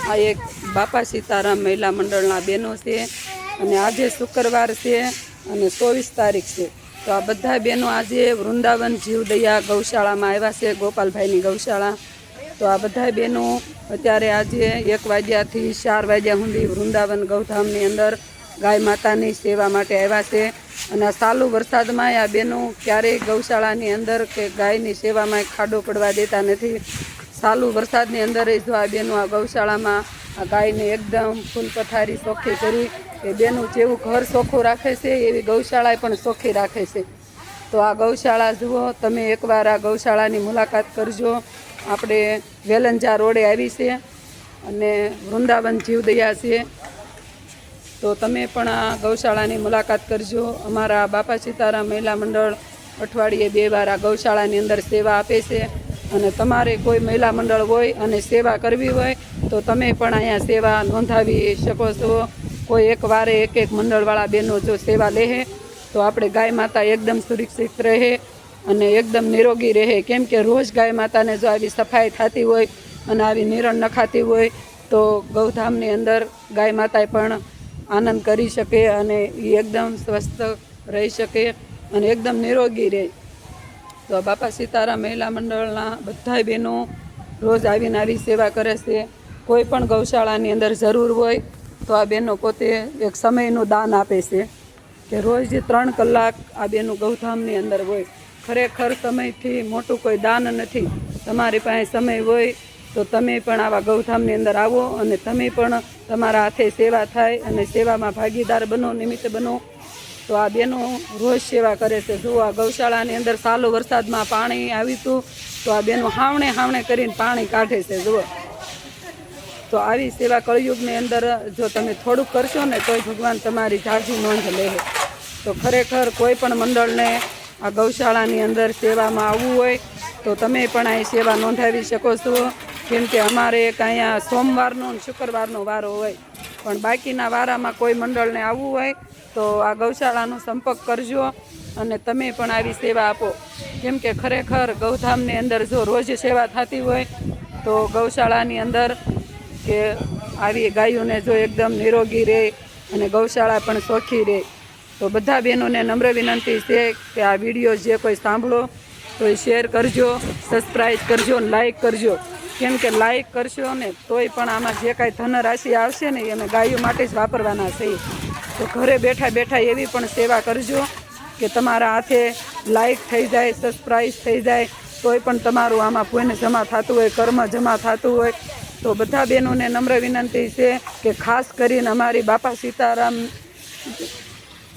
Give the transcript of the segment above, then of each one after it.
આ એક બાપા સીતારામ મહિલા મંડળના બહેનો છે અને આજે શુક્રવાર છે અને 24 તારીખ છે। તો આ બધા બહેનો આજે વૃંદાવન જીવદયા ગૌશાળામાં આવ્યા છે, ગોપાલભાઈની ગૌશાળા। તો આ બધા બહેનો અત્યારે આજે 1 વાગ્યાથી 4 વાગ્યા સુધી વૃંદાવન ગૌધામની અંદર ગાય માતાની સેવા માટે આવ્યા છે। અને આ ચાલુ વરસાદમાં આ બહેનો ક્યારેય ગૌશાળાની અંદર કે ગાયની સેવામાં ખાડો પડવા દેતા નથી। ચાલુ વરસાદની અંદર જો આ બહેનો આ ગૌશાળામાં આ ગાયને એકદમ ફૂલ પથારી ચોખ્ખી કરી કે બેનું જેવું ઘર ચોખ્ખું રાખે છે એવી ગૌશાળા પણ ચોખ્ખી રાખે છે। તો આ ગૌશાળા જુઓ તમે, એકવાર આ ગૌશાળાની મુલાકાત કરજો। આપણે વેલંજા રોડે આવી છે અને વૃંદાવન જીવદયા છે। તો તમે પણ આ ગૌશાળાની મુલાકાત કરજો। અમારા બાપા સીતારામ મહિલા મંડળ અઠવાડિયે 2 વાર આ ગૌશાળાની અંદર સેવા આપે છે। અને તમારે કોઈ મહિલા મંડળ હોય અને સેવા કરવી હોય તો તમે પણ અહીંયા સેવા નોંધાવી શકો છો। કોઈ એક વારે એક મંડળવાળા બહેનો જો સેવા લે તો આપણે ગાય માતા એકદમ સુરક્ષિત રહે અને એકદમ નિરોગી રહે। કેમ કે રોજ ગાય માતાને જો આવી સફાઈ થતી હોય અને આવી નિરણ નખાતી હોય તો ગૌધામની અંદર ગાય માતાએ પણ આનંદ કરી શકે અને એ એકદમ સ્વસ્થ રહી શકે અને એકદમ નિરોગી રહે। તો બાપા સીતારામ મહિલા મંડળના બધા બહેનો રોજ આવીને આવી સેવા કરે છે। કોઈ પણ ગૌશાળાની અંદર જરૂર હોય તો આ બહેનો પોતે એક સમયનું દાન આપે છે કે રોજ 3 કલાક આ બહેનો ગૌધામની અંદર હોય। ખરેખર સમયથી મોટું કોઈ દાન નથી। તમારી પાસે સમય હોય તો તમે પણ આવા ગૌધામની અંદર આવો અને તમે પણ તમારા હાથે સેવા થાય અને સેવામાં ભાગીદાર બનો, નિમિત્ત બનો। તો આ બહેનો રોજ સેવા કરે છે। જો આ ગૌશાળાની અંદર ચાલુ વરસાદમાં પાણી આવ્યું હતું તો આ બહેનો હાવણે કરીને પાણી કાઢે છે જુઓ। તો આવી સેવા કળયુગની અંદર જો તમે થોડુંક કરશો ને તોય ભગવાન તમારી ઝાઝી નોંધ લે। તો ખરેખર કોઈ પણ મંડળને આ ગૌશાળાની અંદર સેવામાં આવવું હોય તો તમે પણ અહીં સેવા નોંધાવી શકો છો। કેમ કે અમારે એક અહીંયા સોમવારનો અને શુક્રવારનો વારો હોય, પણ બાકીના વારામાં કોઈ મંડળને આવવું હોય તો આ ગૌશાળાનો સંપર્ક કરજો અને તમે પણ આવી સેવા આપો। કેમ કે ખરેખર ગૌધામની અંદર જો રોજ સેવા થતી હોય તો ગૌશાળાની અંદર કે આવી ગાયોને જો એકદમ નિરોગી રહે અને ગૌશાળા પણ ચોખ્ખી રહે। તો બધા બહેનોને નમ્ર વિનંતી છે કે આ વિડીયો જે કોઈ સાંભળો તો એ શેર કરજો, સબસ્ક્રાઈબ કરજો, લાઈક કરજો। કેમ કે લાઈક કરશો ને તોય પણ આમાં જે કાંઈ ધનરાશિ આવશે ને એ અમે ગાયો માટે જ વાપરવાના છીએ। તો ઘરે બેઠા બેઠા એવી પણ સેવા કરજો કે તમારા હાથે લાઈક થઈ જાય, સબસ્ક્રાઈબ થઈ જાય તોય પણ તમારું આમાં પુણ્ય જમા થતું હોય, કર્મ જમા થતું હોય। તો બધા બહેનોને નમ્ર વિનંતી છે કે ખાસ કરીને અમારી બાપા સીતારામ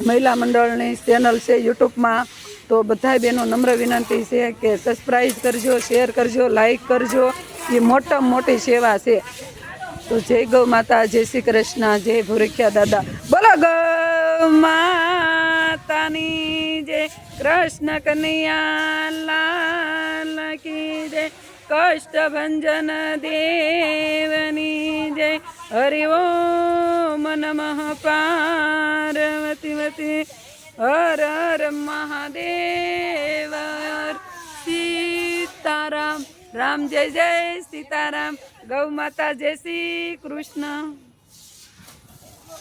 મહિલા મંડળની ચેનલ છે યુટ્યુબમાં, તો બધા બહેનો નમ્ર વિનંતી છે કે સબસ્ક્રાઈબ કરજો, શેર કરજો, લાઈક કરજો। એ મોટામાં મોટી સેવા છે। તો જય ગૌ માતા, જય શ્રી કૃષ્ણ, જય ભૂરખ્યા દાદા, બોલો ગૌ માતાની જય, કૃષ્ણ કનૈયા લાલ કી જય, કષ્ટભંજન દેવની જય, હરિ ઓમ નમઃ પાર્વતી વતી, હર હર મહાદેવ, સીતારામ, રામ જય જય સીતારામ, ગૌ માતા જય શ્રી કૃષ્ણ।